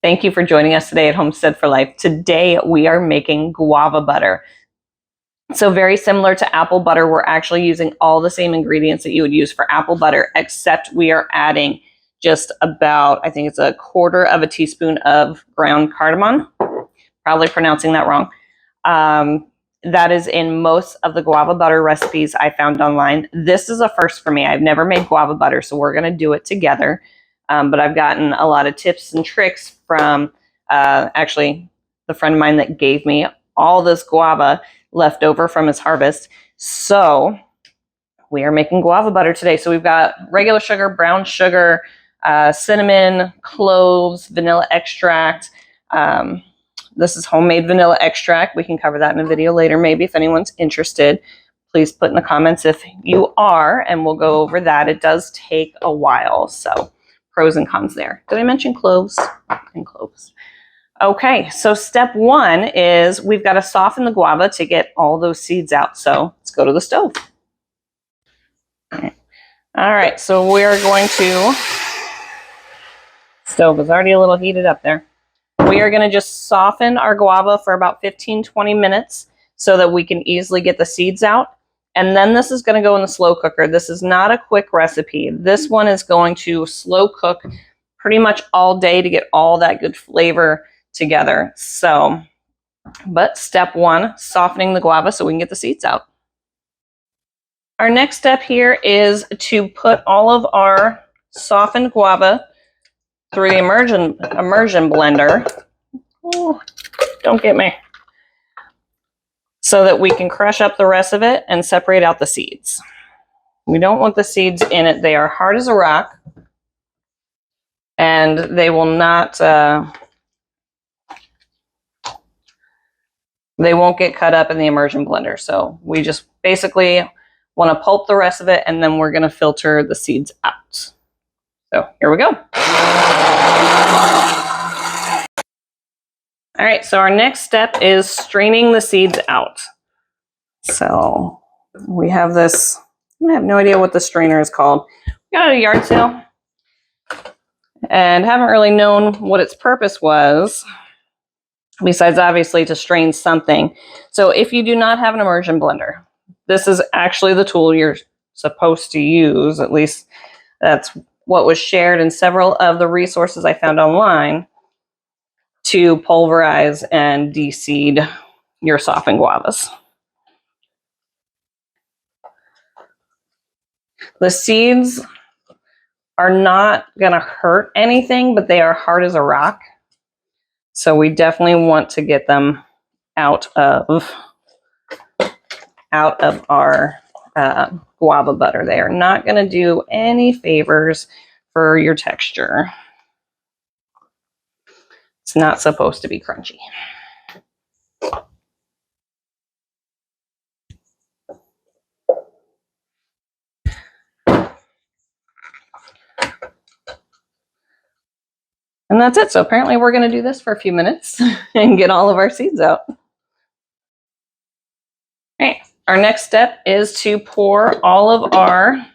Thank you for joining us today at Homestead for Life. Today we are making guava butter. So very similar to apple butter, we're actually using all the same ingredients that you would use for apple butter, except we are adding just about, I think it's 1/4 teaspoon of ground cardamom. Probably pronouncing that wrong. That is in most of the guava butter recipes I found online. This is a first for me. I've never made guava butter, so we're going to do it together. But I've gotten a lot of tips and tricks from actually the friend of mine that gave me all this guava left over from his harvest. So we are making guava butter today. So we've got regular sugar, brown sugar, cinnamon, cloves, vanilla extract. This is homemade vanilla extract. We can cover that in a video later, maybe, if anyone's interested. Please put in the comments if you are, and we'll go over that. It does take a while, so pros and cons there. Did I mention cloves? And cloves. Okay, so step one is we've got to soften the guava to get all those seeds out. So let's go to the stove. All right, so we're going to, stove is already a little heated up there. We are going to just soften our guava for about 15-20 minutes so that we can easily get the seeds out. And then this is going to go in the slow cooker. This is not a quick recipe. This one is going to slow cook pretty much all day to get all that good flavor together. So, but step one, softening the guava so we can get the seeds out. Our next step here is to put all of our softened guava through the immersion blender. Ooh, don't get me. So that we can crush up the rest of it and separate out the seeds. We don't want the seeds in it. They are hard as a rock. And they will not, they won't get cut up in the immersion blender. So we just basically want to pulp the rest of it, and then we're going to filter the seeds out. So here we go. All right, so our next step is straining the seeds out. So we have this, I have no idea what the strainer is called. We got it at a yard sale and haven't really known what its purpose was, besides obviously to strain something. So if you do not have an immersion blender, this is actually the tool you're supposed to use. At least that's what was shared in several of the resources I found online to pulverize and de-seed your softened guavas. The seeds are not going to hurt anything, but they are hard as a rock. So we definitely want to get them out of our guava butter. They are not going to do any favors for your texture. It's not supposed to be crunchy. And that's it. So apparently we're going to do this for a few minutes and get all of our seeds out. All right. Our next step is to pour all of our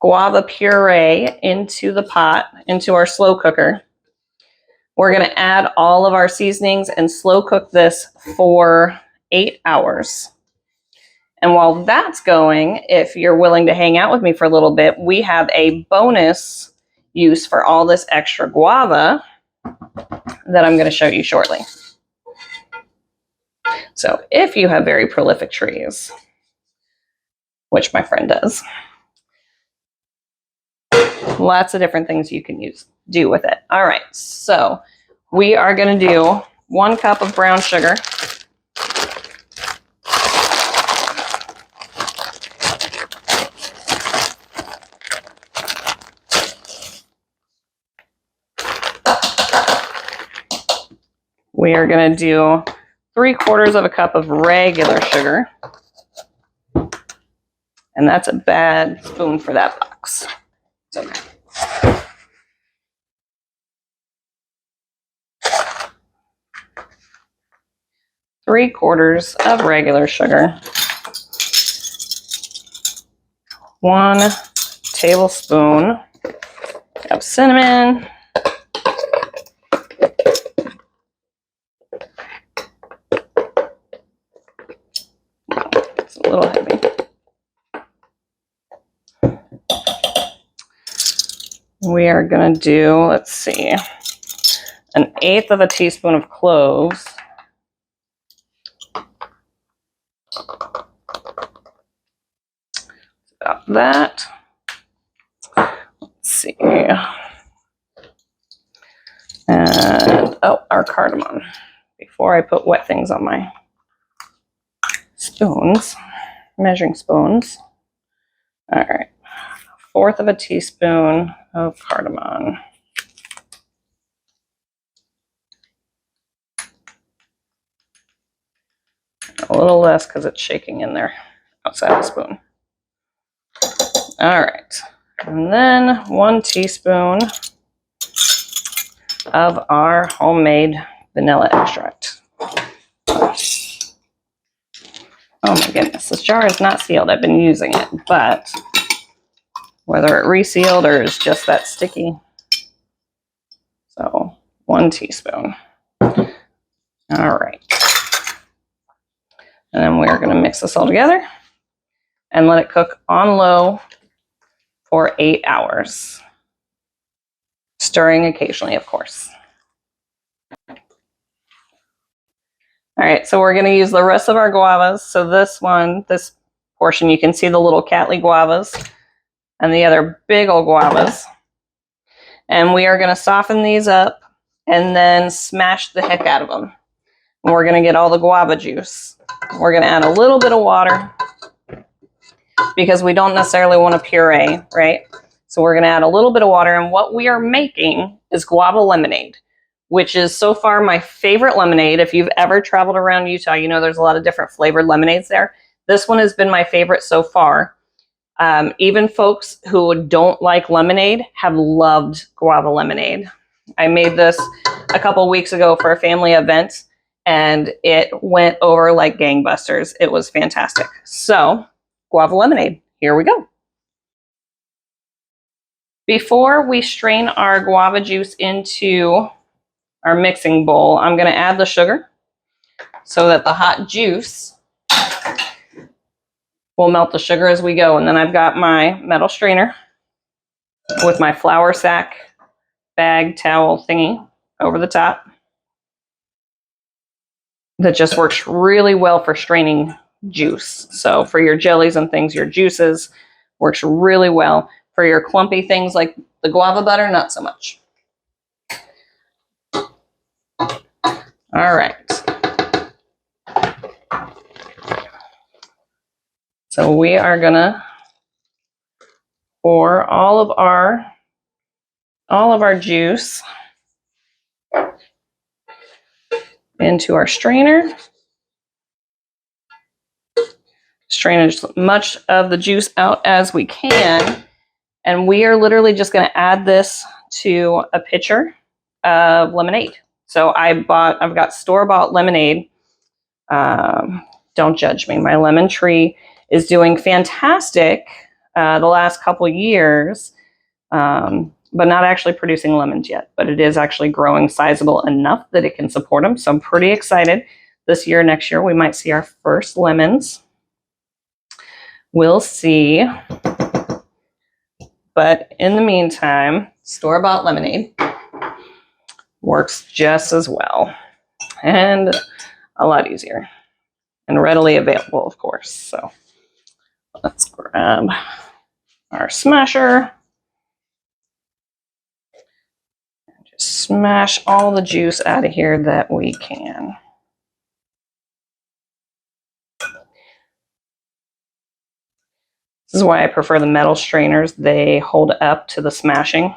guava puree into the pot, into our slow cooker. We're going to add all of our seasonings and slow cook this for 8 hours. And while that's going, if you're willing to hang out with me for a little bit, we have a bonus use for all this extra guava that I'm going to show you shortly. So if you have very prolific trees, which my friend does, lots of different things you can do with it. All right, so we are going to do 1 cup of brown sugar. We are going to do 3/4 cup of regular sugar. And that's a bad spoon for that box. It's okay. Three-quarters of regular sugar. 1 tablespoon of cinnamon. We are going to do, let's see, 1/8 of a teaspoon of cloves. About that. Let's see. And, oh, our cardamom. Before I put wet things on my spoons, measuring spoons. All right. 1/4 of a teaspoon of cardamom. A little less because it's shaking in there outside the spoon. All right. And then 1 teaspoon of our homemade vanilla extract. Oh my goodness, this jar is not sealed. I've been using it, but whether it resealed or is just that sticky. So 1 teaspoon. All right. And then we're going to mix this all together and let it cook on low for 8 hours. Stirring occasionally, of course. All right, so we're going to use the rest of our guavas. So this portion, you can see the little Cattleya guavas and the other big old guavas. And we are going to soften these up and then smash the heck out of them. And we're going to get all the guava juice. We're going to add a little bit of water because we don't necessarily want a puree, right? So we're going to add a little bit of water. And what we are making is guava lemonade, which is so far my favorite lemonade. If you've ever traveled around Utah, you know there's a lot of different flavored lemonades there. This one has been my favorite so far. Even folks who don't like lemonade have loved guava lemonade. I made this a couple weeks ago for a family event, and it went over like gangbusters. It was fantastic. So, guava lemonade, here we go. Before we strain our guava juice into our mixing bowl, I'm going to add the sugar so that the hot juice will melt the sugar as we go. And then I've got my metal strainer with my flour sack bag towel thingy over the top that just works really well for straining juice. So for your jellies and things, your juices, works really well. For your clumpy things like the guava butter, not so much. All right. So we are gonna pour all of our juice into our strainer. Strain as much of the juice out as we can. And we are literally just going to add this to a pitcher of lemonade. So I've got store-bought lemonade. Don't judge me. My lemon tree is doing fantastic the last couple years, but not actually producing lemons yet. But it is actually growing sizable enough that it can support them. So I'm pretty excited. This year, next year, we might see our first lemons. We'll see. But in the meantime, store-bought lemonade works just as well and a lot easier and readily available, of course. So let's grab our smasher and just smash all the juice out of here that we can. This is why I prefer the metal strainers. They hold up to the smashing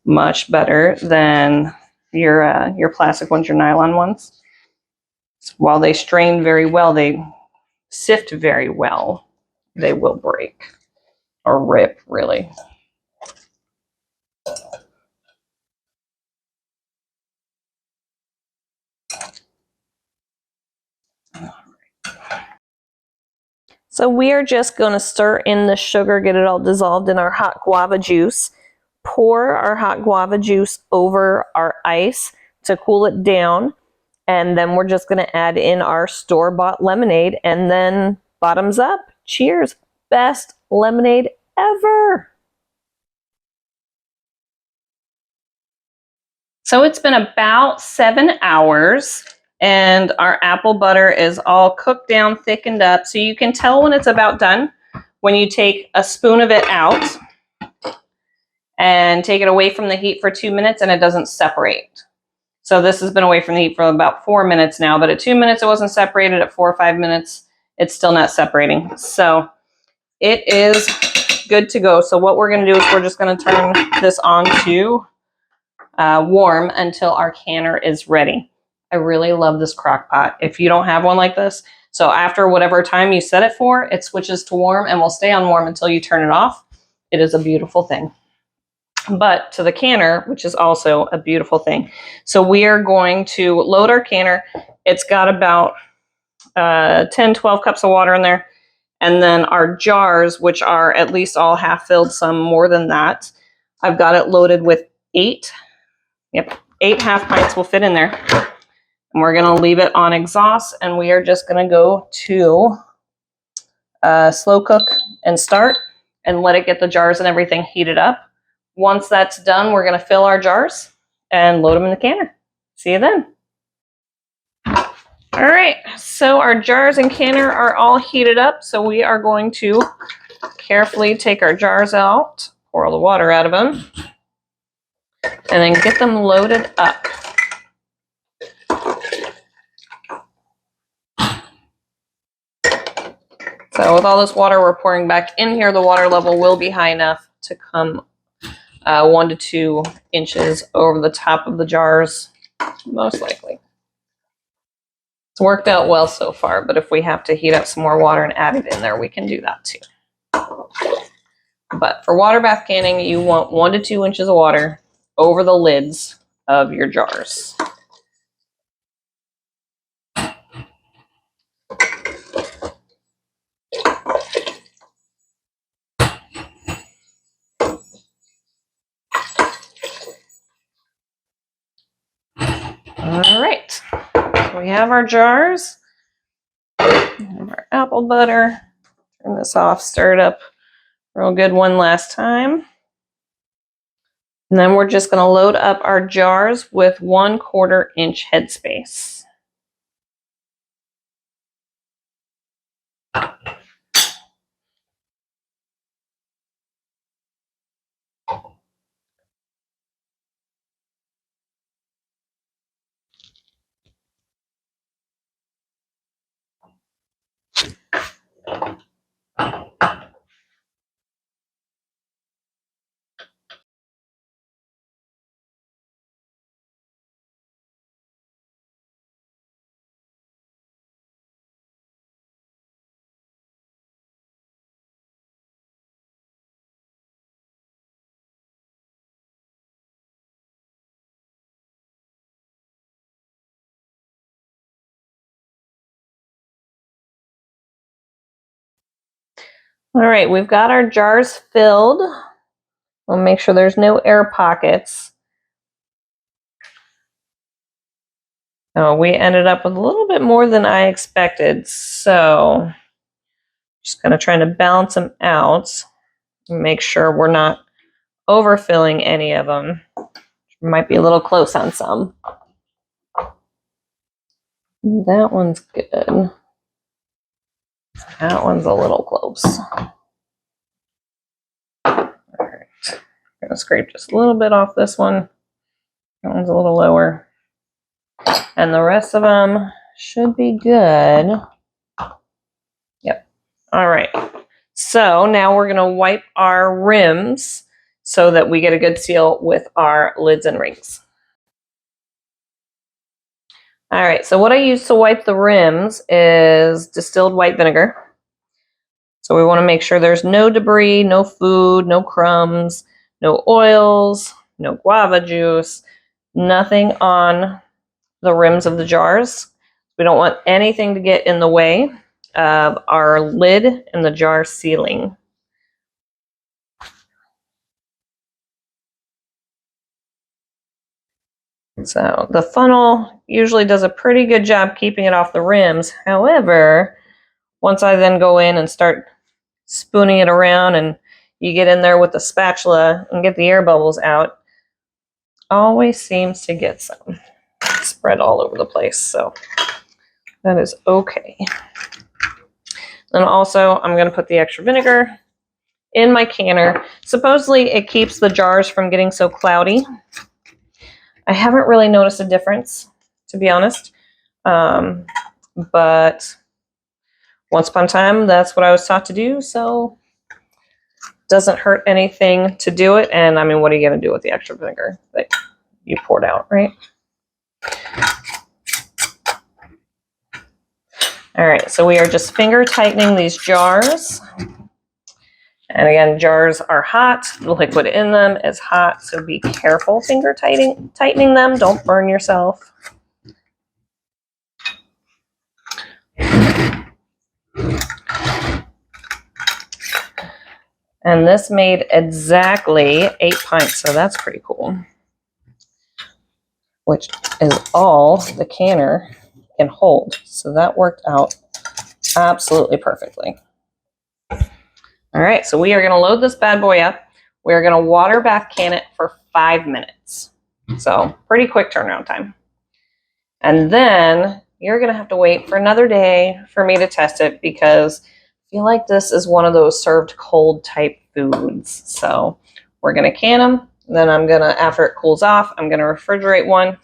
much better than your plastic ones, your nylon ones. So while they strain very well, they sift very well, they will break or rip, really. So we are just going to stir in the sugar, get it all dissolved in our hot guava juice. Pour our hot guava juice over our ice to cool it down. And then we're just going to add in our store-bought lemonade. And then bottoms up. Cheers. Best lemonade ever. So it's been about 7 hours and our apple butter is all cooked down, thickened up. So you can tell when it's about done when you take a spoon of it out and take it away from the heat for 2 minutes and it doesn't separate. So this has been away from the heat for about 4 minutes now, but at 2 minutes it wasn't separated. At 4 or 5 minutes, it's still not separating. So it is good to go. So what we're going to do is we're just going to turn this on to warm until our canner is ready. I really love this crock pot. If you don't have one like this, so after whatever time you set it for, it switches to warm and will stay on warm until you turn it off. It is a beautiful thing. But to the canner, which is also a beautiful thing. So we are going to load our canner. It's got about 10, 12 cups of water in there. And then our jars, which are at least all half filled, some more than that. I've got it loaded with 8. Yep, 8 half pints will fit in there. And we're gonna leave it on exhaust and we are just gonna go to slow cook and start and let it get the jars and everything heated up. Once that's done, we're gonna fill our jars and load them in the canner. See you then. All right, so our jars and canner are all heated up. So we are going to carefully take our jars out, pour all the water out of them, and then get them loaded up. So with all this water we're pouring back in here, the water level will be high enough to come 1 to 2 inches over the top of the jars, most likely. It's worked out well so far, but if we have to heat up some more water and add it in there, we can do that too. But for water bath canning, you want 1 to 2 inches of water over the lids of your jars. All right, so we have our jars, we have our apple butter. Turn this off, stir it up real good one last time. And then we're just going to load up our jars with 1/4 inch headspace. All right, we've got our jars filled. We'll make sure there's no air pockets. Oh, we ended up with a little bit more than I expected, so just kind of trying to balance them out and make sure we're not overfilling any of them. Might be a little close on some. That one's good. That one's a little close. All right, I'm gonna scrape just a little bit off this one. That one's a little lower. And the rest of them should be good. Yep. All right. So now we're gonna wipe our rims so that we get a good seal with our lids and rings. All right, so what I use to wipe the rims is distilled white vinegar. So we want to make sure there's no debris, no food, no crumbs, no oils, no guava juice, nothing on the rims of the jars. We don't want anything to get in the way of our lid and the jar sealing. So the funnel usually does a pretty good job keeping it off the rims. However, once I then go in and start spooning it around and you get in there with the spatula and get the air bubbles out, always seems to get some spread all over the place, so that is okay. And also, I'm going to put the extra vinegar in my canner. Supposedly, it keeps the jars from getting so cloudy. I haven't really noticed a difference, to be honest. But once upon a time, that's what I was taught to do, so doesn't hurt anything to do it. And I mean, what are you going to do with the extra vinegar that you poured out, right? All right, so we are just finger tightening these jars. And again, jars are hot. The liquid in them is hot, so be careful finger tightening them. Don't burn yourself. And this made exactly 8 pints, so that's pretty cool. Which is all the canner can hold. So that worked out absolutely perfectly. All right, so we are going to load this bad boy up. We're going to water bath can it for 5 minutes. So pretty quick turnaround time. And then you're going to have to wait for another day for me to test it because I feel like this is one of those served cold type foods. So we're going to can them. Then I'm going to, after it cools off, I'm going to refrigerate one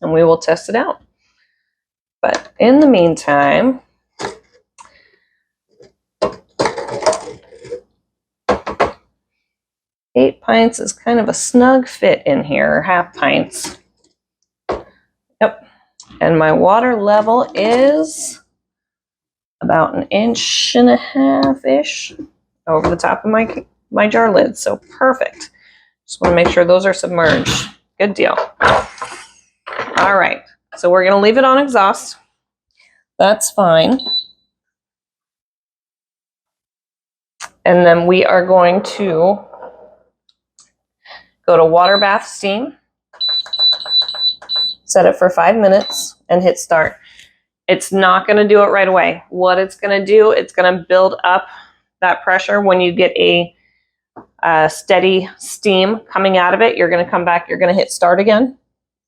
and we will test it out. But in the meantime, eight pints is kind of a snug fit in here, or half pints. Yep. And my water level is about 1.5 inches-ish over the top of my jar lid. So perfect. Just want to make sure those are submerged. Good deal. All right. So we're going to leave it on exhaust. That's fine. And then we are going to go to water bath steam, set it for 5 minutes, and hit start. It's not going to do it right away. What it's going to do, it's going to build up that pressure. When you get a steady steam coming out of it, you're going to come back, you're going to hit start again,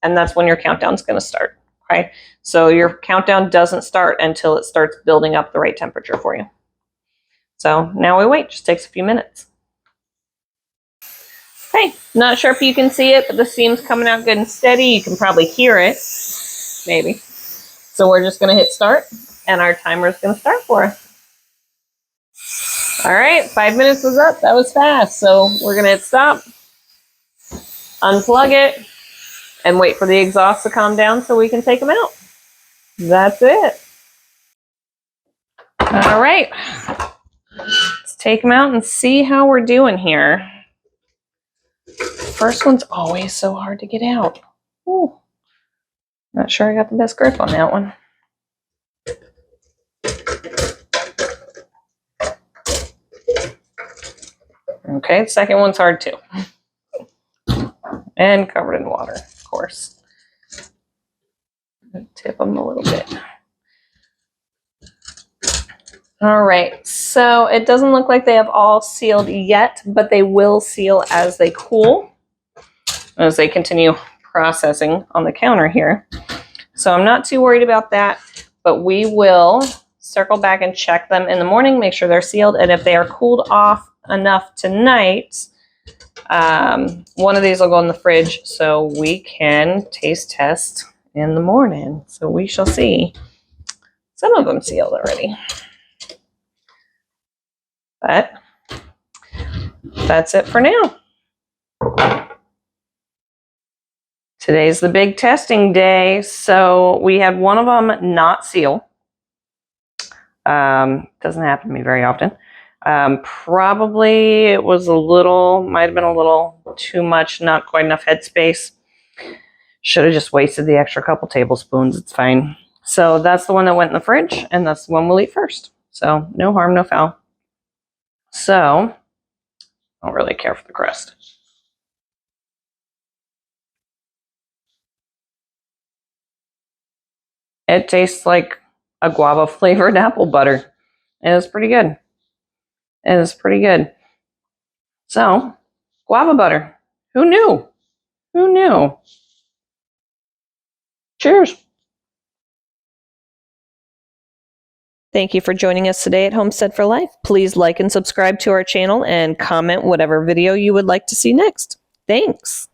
and that's when your countdown is going to start. Okay? So your countdown doesn't start until it starts building up the right temperature for you. So now we wait, just takes a few minutes. Okay, not sure if you can see it, but the steam's coming out good and steady. You can probably hear it, maybe. So we're just going to hit start, and our timer is going to start for us. All right, 5 minutes was up. That was fast. So we're going to hit stop, unplug it, and wait for the exhaust to calm down so we can take them out. That's it. All right, let's take them out and see how we're doing here. First one's always so hard to get out. Ooh. Not sure I got the best grip on that one. Okay, the second one's hard too. And covered in water, of course. Tip them a little bit. All right, so it doesn't look like they have all sealed yet, but they will seal as they cool, as they continue processing on the counter here. So I'm not too worried about that, but we will circle back and check them in the morning, make sure they're sealed, and if they are cooled off enough tonight, one of these will go in the fridge so we can taste test in the morning. So we shall see. Some of them sealed already. But that's it for now. Today's the big testing day. So we had one of them not seal. Doesn't happen to me very often. Probably it was might have been a little too much, not quite enough headspace. Should have just wasted the extra couple tablespoons. It's fine. So that's the one that went in the fridge, and that's the one we'll eat first. So no harm, no foul. So I don't really care for the crust. It tastes like a guava flavored apple butter. It is pretty good. It is pretty good. So, guava butter. Who knew? Who knew? Cheers. Thank you for joining us today at Homestead for Life. Please like and subscribe to our channel and comment whatever video you would like to see next. Thanks.